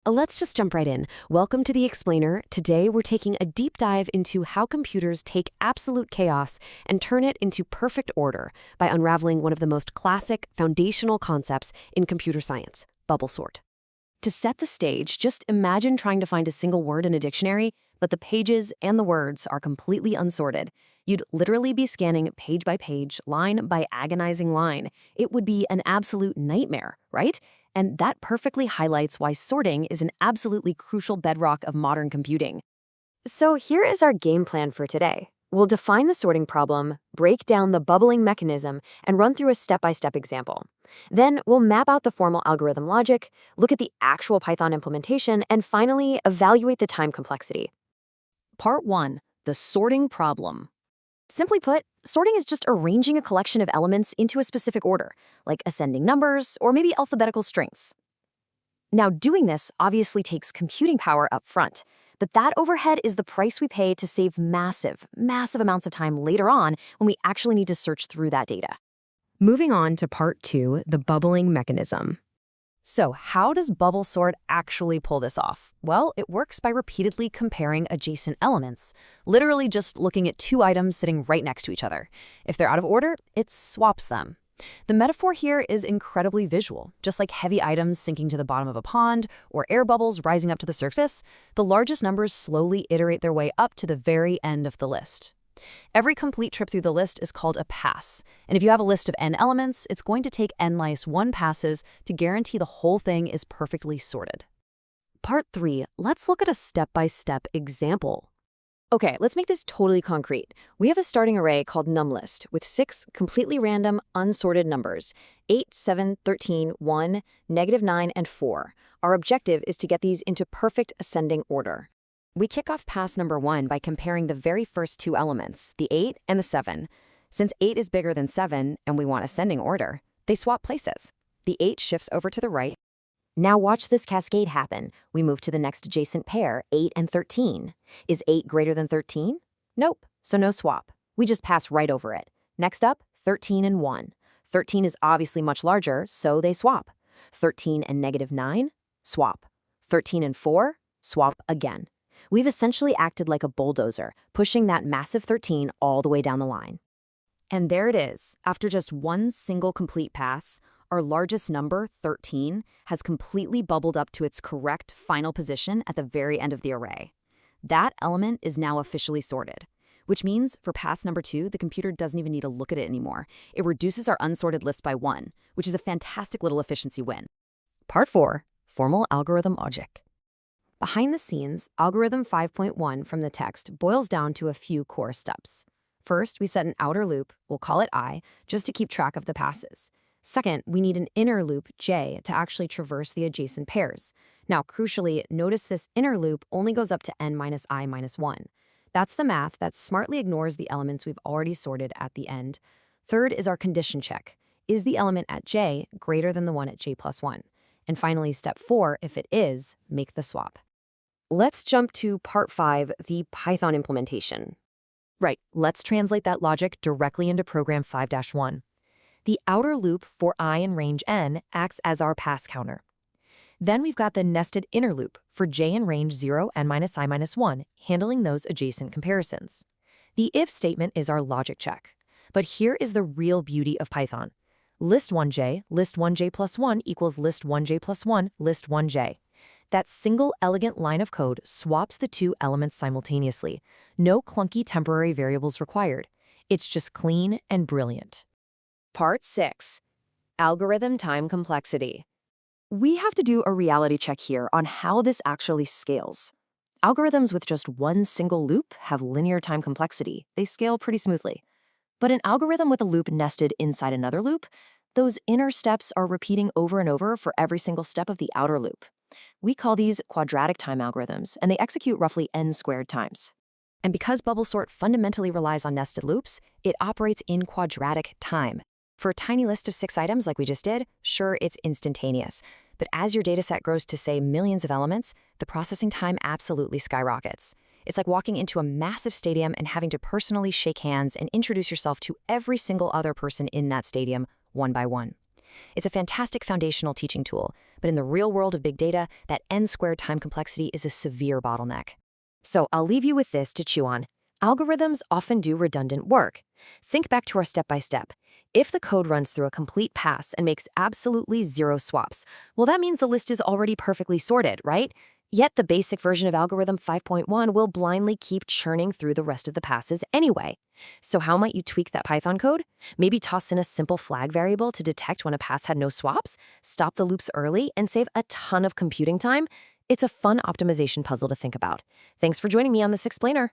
Let's just jump right in. Welcome to The Explainer. Today, we're taking a deep dive into how computers take absolute chaos and turn it into perfect order by unraveling one of the most classic, foundational concepts in computer science, bubble sort. To set the stage, just imagine trying to find a single word in a dictionary, but the pages and the words are completely unsorted. You'd literally be scanning page by page, line by agonizing line. It would be an absolute nightmare, right? And that perfectly highlights why sorting is an absolutely crucial bedrock of modern computing. So here is our game plan for today. We'll define the sorting problem, break down the bubbling mechanism, and run through a step-by-step example. Then we'll map out the formal algorithm logic, look at the actual Python implementation, and finally evaluate the time complexity. Part 1. The sorting problem. Simply put, sorting is just arranging a collection of elements into a specific order, like ascending numbers or maybe alphabetical strings. Now, doing this obviously takes computing power up front, but that overhead is the price we pay to save massive amounts of time later on when we actually need to search through that data. Moving on to part 2, the bubbling mechanism. So how does bubble sort actually pull this off? Well, it works by repeatedly comparing adjacent elements, literally just looking at two items sitting right next to each other. If they're out of order, it swaps them. The metaphor here is incredibly visual. Just like heavy items sinking to the bottom of a pond or air bubbles rising up to the surface, the largest numbers slowly iterate their way up to the very end of the list. Every complete trip through the list is called a pass, and if you have a list of n elements, it's going to take n-1 passes to guarantee the whole thing is perfectly sorted. Part 3, let's look at a step-by-step example. Okay, let's make this totally concrete. We have a starting array called numList with 6 completely random, unsorted numbers, 8, 7, 13, 1, -9, and 4. Our objective is to get these into perfect ascending order. We kick off pass number 1 by comparing the very first two elements, the 8 and the 7. Since 8 is bigger than 7 and we want ascending order, they swap places. The 8 shifts over to the right. Now watch this cascade happen. We move to the next adjacent pair, 8 and 13. Is 8 greater than 13? Nope, so no swap. We just pass right over it. Next up, 13 and 1. 13 is obviously much larger, so they swap. 13 and -9? Swap. 13 and 4? Swap again. We've essentially acted like a bulldozer, pushing that massive 13 all the way down the line. And there it is. After just one single complete pass, our largest number, 13, has completely bubbled up to its correct final position at the very end of the array. That element is now officially sorted, which means for pass number 2, the computer doesn't even need to look at it anymore. It reduces our unsorted list by 1, which is a fantastic little efficiency win. Part 4, formal algorithm logic. Behind the scenes, algorithm 5.1 from the text boils down to a few core steps. First, we set an outer loop, we'll call it I, just to keep track of the passes. Second, we need an inner loop, J, to actually traverse the adjacent pairs. Now, crucially, notice this inner loop only goes up to n-i-1. That's the math that smartly ignores the elements we've already sorted at the end. Third is our condition check. Is the element at J greater than the one at J+1? And finally, step 4, if it is, make the swap. Let's jump to part 5, the Python implementation. Right, let's translate that logic directly into program 5-1. The outer loop for I in range n acts as our pass counter. Then we've got the nested inner loop for j in range 0 n-i-1, handling those adjacent comparisons. The if statement is our logic check. But here is the real beauty of Python. List 1j, list 1j plus 1 equals list 1j plus 1, list 1j. That single elegant line of code swaps the two elements simultaneously. No clunky temporary variables required. It's just clean and brilliant. Part 6. Algorithm time complexity. We have to do a reality check here on how this actually scales. Algorithms with just one single loop have linear time complexity. They scale pretty smoothly. But an algorithm with a loop nested inside another loop, those inner steps are repeating over and over for every single step of the outer loop. We call these quadratic time algorithms, and they execute roughly n² times. And because bubble sort fundamentally relies on nested loops, it operates in quadratic time. For a tiny list of 6 items like we just did, sure, it's instantaneous. But as your dataset grows to, say, millions of elements, the processing time absolutely skyrockets. It's like walking into a massive stadium and having to personally shake hands and introduce yourself to every single other person in that stadium, one by one. It's a fantastic foundational teaching tool, But in the real world of big data, that n-squared time complexity is a severe bottleneck. So I'll leave you with this to chew on. Algorithms often do redundant work. Think back to our step-by-step. If the code runs through a complete pass and makes absolutely zero swaps, well, that means the list is already perfectly sorted, right? Yet the basic version of algorithm 5.1 will blindly keep churning through the rest of the passes anyway. So how might you tweak that Python code? Maybe toss in a simple flag variable to detect when a pass had no swaps, stop the loops early, and save a ton of computing time? It's a fun optimization puzzle to think about. Thanks for joining me on this explainer.